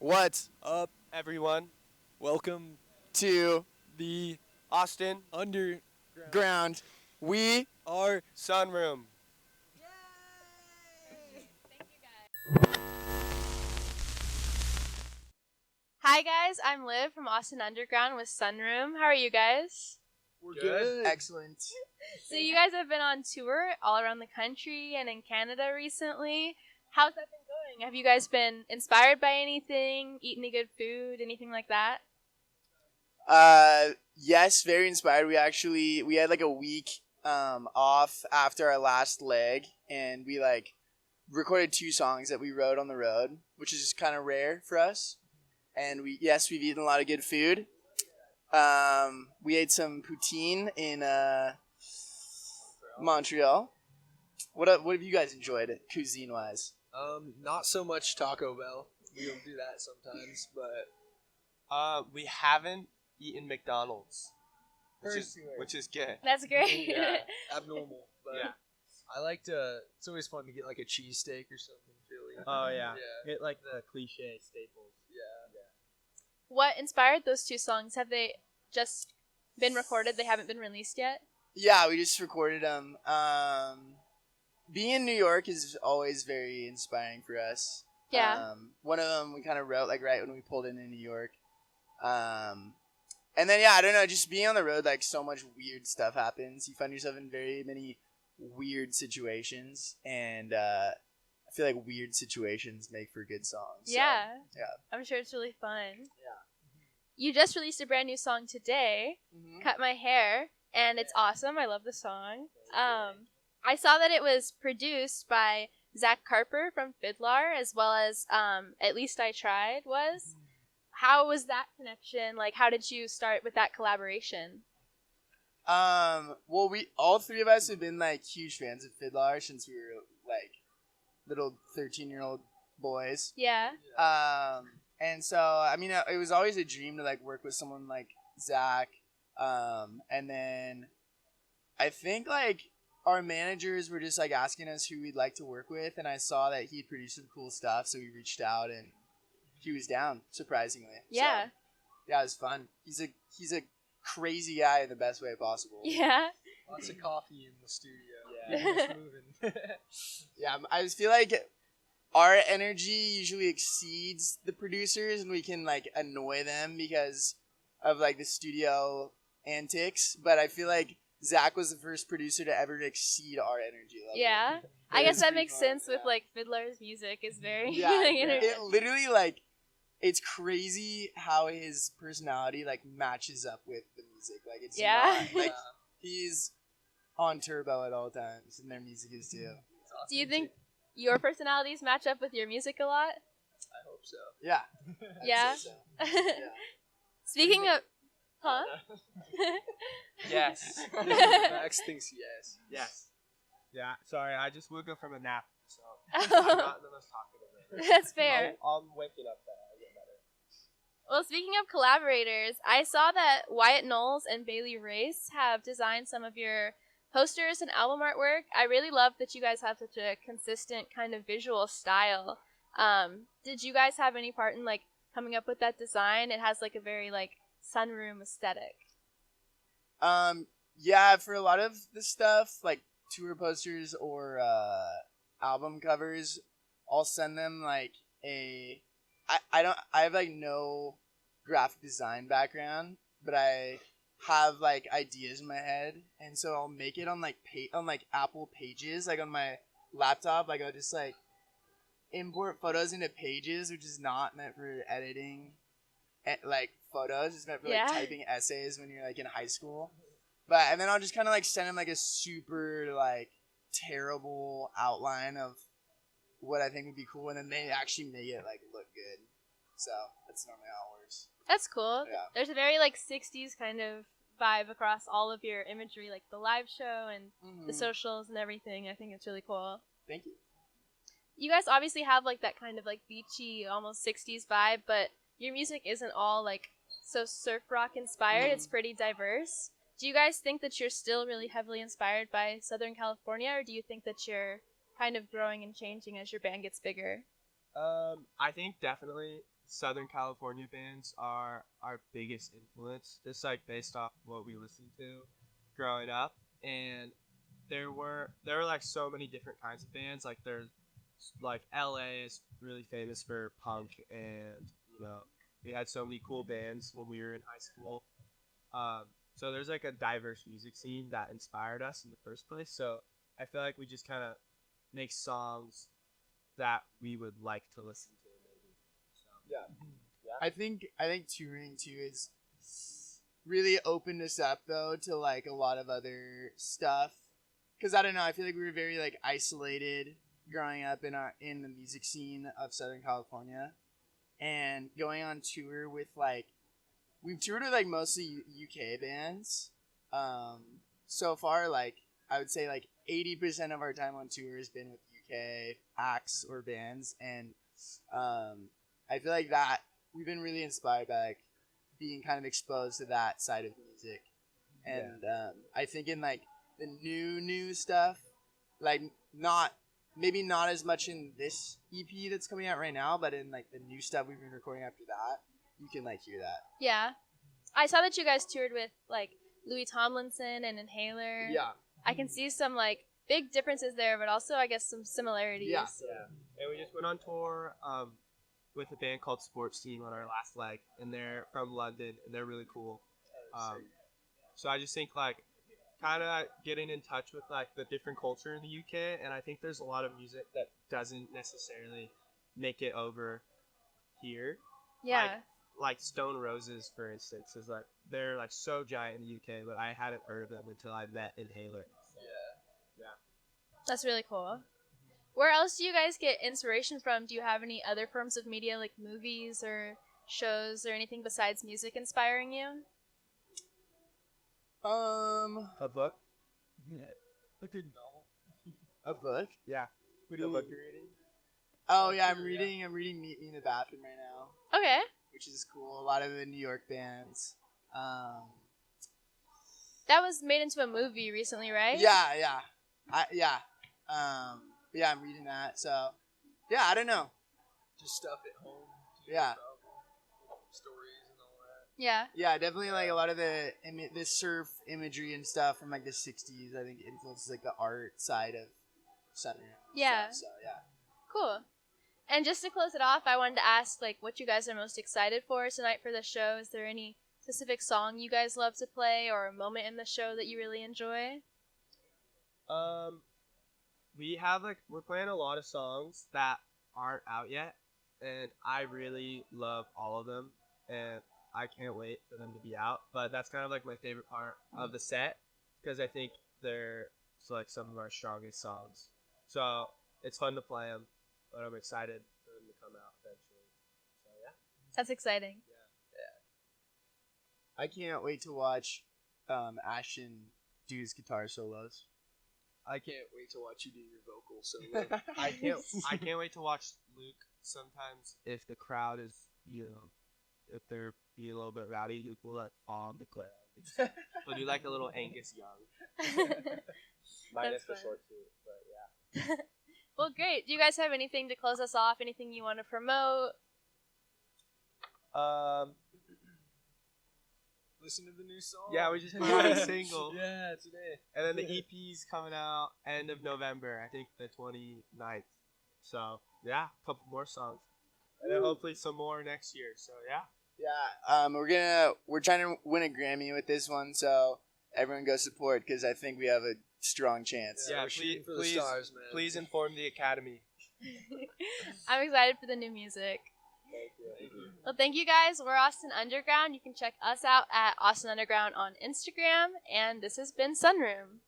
What's up, everyone? welcome to The Austin underground? We our Sunroom. Hi guys, I'm Liv from Austin Underground with Sunroom. How are you guys? we're Good. Excellent. So you guys have been on tour all around the country and in Canada recently. How's that been going? Have you guys been inspired by anything, eaten any good food, anything like that? Yes, very inspired. We had like a week off after our last leg, and we like recorded 2 songs that we wrote on the road, which is kind of rare for us. And we've eaten a lot of good food. We ate some poutine in Montreal. What have you guys enjoyed cuisine wise? Not so much Taco Bell. We don't do that sometimes, but We haven't eaten McDonald's, Personally. which is good. That's great. yeah, abnormal. But Yeah. I like to. It's always fun to get like a cheesesteak or something. Philly. Oh yeah. Yeah. Get like the cliche staples. Yeah. What inspired those 2 songs? Have they just been recorded? They haven't been released yet? Yeah, we just recorded them. Being in New York is always very inspiring for us. Yeah. One of them we kind of wrote like right when we pulled into New York. And then I don't know, just being on the road, like so much weird stuff happens. You find yourself in very many weird situations, and I feel like weird situations make for good songs. Yeah. yeah. I'm sure it's really fun. Yeah. You just released a brand new song today, Mhm. Cut My Hair, and it's awesome. I love the song. I saw that it was produced by Zach Carper from Fiddler, as well as At Least I Tried was. How was that connection? Like, how did you start with that collaboration? Well, we all 3 of us have been like huge fans of Fiddler since we were like little 13-year-old boys. Yeah. And so I mean, it was always a dream to like work with someone like Zach. And then I think like our managers were just like asking us who we'd like to work with, and I saw that he'd produced some cool stuff, so we reached out and he was down, surprisingly. Yeah. So, yeah, it was fun. He's a crazy guy in the best way possible. Yeah. Lots of coffee in the studio. Yeah. Keeping us moving. Yeah, I just feel like our energy usually exceeds the producers, and we can like annoy them because of like the studio antics. But I feel like Zach was the first producer to ever exceed our energy level. Yeah. I It guess was that pretty makes fun, sense with yeah. like Fiddler's music is very Yeah, like, it literally like it's crazy how his personality like matches up with the music. Like it's Yeah. not, like he's on turbo at all times, and their music is too. Do you think your personalities match up with your music a lot? I hope so. Yeah. Yeah. I'd say so. Yeah. Speaking of, huh? Yes. Max thinks yes. Yes. Yeah. Sorry, I just woke up from a nap, so Oh. I'm not the most talkative. That's fair. I'm waking up though. I get better. Well, speaking of collaborators, I saw that Wyatt Knowles and Bailey Race have designed some of your posters and album artwork. I really love that you guys have such a consistent kind of visual style. Did you guys have any part in like coming up with that design? It has like a very like sunroom aesthetic. Yeah, for a lot of the stuff, like tour posters or album covers, I'll send them like I have like no graphic design background, but I have like ideas in my head, and so I'll make it on like on like Apple Pages, like on my laptop. Like I'll just like import photos into Pages, which is not meant for editing, like photos. It's meant for like Yeah. typing essays when you're like in high school. And then I'll just kind of like send them like a super like terrible outline of what I think would be cool, and then they actually make it like look good. So that's normally how it works. That's cool. Yeah. There's a very like 60s kind of vibe across all of your imagery, like the live show and the socials and everything. I think it's really cool. Thank you. You guys obviously have like that kind of like beachy, almost 60s vibe, but your music isn't all like so surf rock inspired. It's pretty diverse. Do you guys think that you're still really heavily inspired by Southern California, or do you think that you're kind of growing and changing as your band gets bigger? I think definitely Southern California bands are our biggest influence, just like based off what we listened to growing up. And there were like so many different kinds of bands. Like there's like LA is really famous for punk, and we had so many cool bands when we were in high school. So there's like a diverse music scene that inspired us in the first place. So I feel like we just kind of make songs that we would like to listen to, maybe. So. I think touring too is really opened us up though to like a lot of other stuff. Cause I don't know, I feel like we were very like isolated growing up in the music scene of Southern California, and going on tour with like we've toured with like mostly UK bands. So far, like I would say like 80% of our time on tour has been with UK acts or bands, and I feel like that we've been really inspired by like being kind of exposed to that side of music, and I think in like the new stuff, like maybe not as much in this EP that's coming out right now, but in like the new stuff we've been recording after that, you can like hear that. Yeah. I saw that you guys toured with like Louis Tomlinson and Inhaler. Yeah. I can see some like big differences there, but also I guess some similarities. Yeah. And we just went on tour with a band called Sports Team on our last leg, and they're from London, and they're really cool. So I just think like kind of getting in touch with like the different culture in the UK, and I think there's a lot of music that doesn't necessarily make it over here. Yeah. Like Stone Roses, for instance, is like they're like so giant in the UK, but I hadn't heard of them until I met Inhaler. That's really cool. Where else do you guys get inspiration from? Do you have any other forms of media like movies or shows or anything besides music inspiring you? A book? Yeah. Look at A book? Yeah. What The book you're reading? Oh yeah, I'm reading Meet Me in the Bathroom right now, Okay. which is cool. A lot of the New York bands. That was made into a movie recently, right? Yeah. I'm reading that. So, yeah, I don't know. Just stuff at home. too, Yeah. probably. Stories and all that. Yeah. Yeah, definitely like a lot of the surf imagery and stuff from like the 60s, I think influences like the art side of Sunroom. Yeah. So, yeah. Cool. And just to close it off, I wanted to ask like what you guys are most excited for tonight for the show. Is there any specific song you guys love to play or a moment in the show that you really enjoy? We're playing a lot of songs that aren't out yet, and I really love all of them, and I can't wait for them to be out. But that's kind of like my favorite part of the set, because I think they're like some of our strongest songs. So it's fun to play them, but I'm excited for them to come out eventually. So yeah. That's exciting. I can't wait to watch Ashton do his guitar solos. I can't wait to watch you do your vocal solo. I can't wait to watch Luke. Sometimes if the crowd is, if they're being a little bit rowdy, Luke will let fall on the crowd. We'll do like a little Angus Young. Minus the fun. short suit, but yeah. Well, great. Do you guys have anything to close us off? Anything you want to promote? Listen to the new song. Yeah, we just put out a single. Yeah, today. And then the EP's coming out end of November, I think the 29th. So, yeah, a couple more songs. And then hopefully some more next year. So, yeah. Yeah, we're trying to win a Grammy with this one, so everyone go support, because I think we have a strong chance. Yeah, we're shooting for the stars, man. Please inform the Academy. I'm excited for the new music. Thank you. Well, thank you guys. We're Austin Underground. You can check us out at Austin Underground on Instagram. And this has been Sunroom.